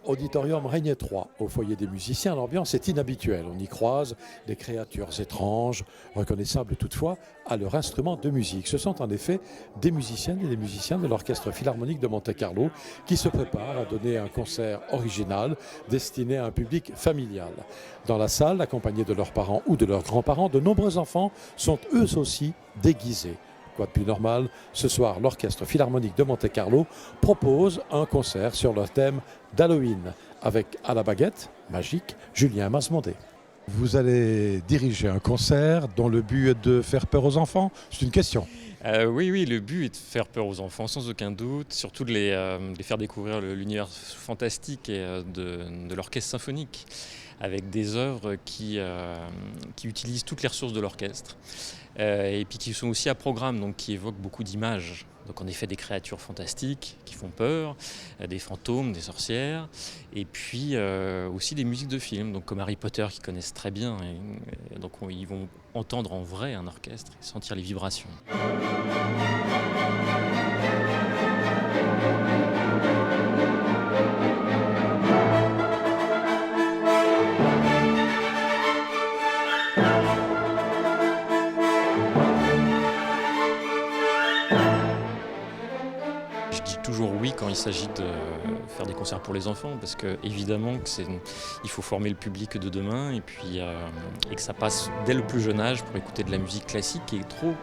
Auditorium Régnier 3, au foyer des musiciens, l'ambiance est inhabituelle. On y croise des créatures étranges, reconnaissables toutefois à leur instrument de musique. Ce sont en effet des musiciennes et des musiciens de l'Orchestre Philharmonique de Monte-Carlo qui se préparent à donner un concert original destiné à un public familial. Dans la salle, accompagnés de leurs parents ou de leurs grands-parents, de nombreux enfants sont eux aussi déguisés. Quoi de plus normal, ce soir, l'Orchestre Philharmonique de Monte-Carlo propose un concert sur le thème d'Halloween avec à la baguette, magique, Julien Masmondé. Vous allez diriger un concert dont le but est de faire peur aux enfants? C'est une question. Oui, le but est de faire peur aux enfants, sans aucun doute, surtout de les faire découvrir l'univers fantastique de l'orchestre symphonique, avec des œuvres qui utilisent toutes les ressources de l'orchestre, et puis qui sont aussi à programme, donc qui évoquent beaucoup d'images. Donc en effet des créatures fantastiques qui font peur, des fantômes, des sorcières, et puis aussi des musiques de films, donc comme Harry Potter qu'ils connaissent très bien, et donc ils vont entendre en vrai un orchestre et sentir les vibrations. Je dis toujours oui quand il s'agit de faire des concerts pour les enfants, parce que évidemment que il faut former le public de demain, et puis et que ça passe dès le plus jeune âge pour écouter de la musique classique qui est trop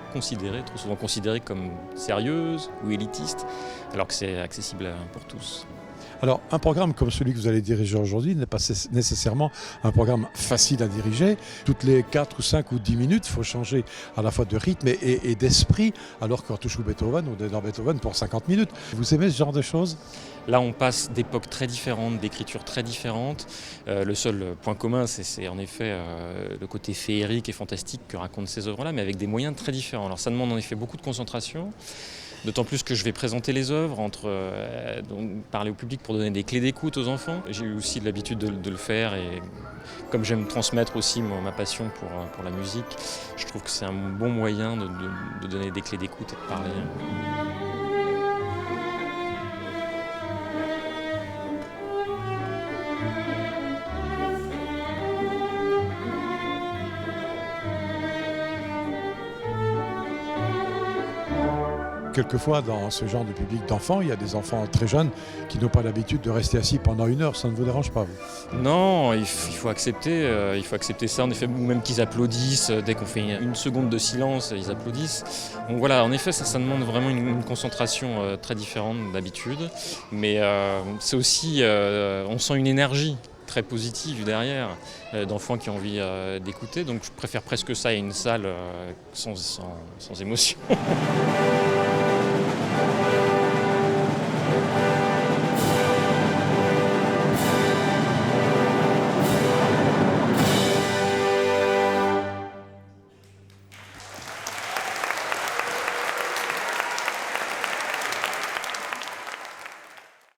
souvent considérée comme sérieuse ou élitiste, alors que c'est accessible pour tous. Alors, un programme comme celui que vous allez diriger aujourd'hui n'est pas nécessairement un programme facile à diriger. Toutes les 4 ou 5 ou 10 minutes, il faut changer à la fois de rythme et d'esprit, alors qu'on touche Beethoven, on est dans Beethoven pour 50 minutes. Vous aimez ce genre de choses ? Là, on passe d'époques très différentes, d'écritures très différentes. Le seul point commun, c'est en effet le côté féerique et fantastique que racontent ces œuvres-là, mais avec des moyens très différents. Alors ça demande en effet beaucoup de concentration, d'autant plus que je vais présenter les œuvres, donc parler au public pour donner des clés d'écoute aux enfants. J'ai eu aussi l'habitude de le faire, et comme j'aime transmettre aussi ma passion pour la musique, je trouve que c'est un bon moyen de donner des clés d'écoute et de parler. Quelquefois, dans ce genre de public d'enfants, il y a des enfants très jeunes qui n'ont pas l'habitude de rester assis pendant 1 heure. Ça ne vous dérange pas, vous ? Non, il faut accepter ça, en effet, ou même qu'ils applaudissent, dès qu'on fait 1 seconde de silence, ils applaudissent. Donc voilà, en effet, ça demande vraiment une concentration très différente d'habitude, mais c'est aussi, on sent une énergie très positive derrière, d'enfants qui ont envie d'écouter, donc je préfère presque ça à une salle sans émotion.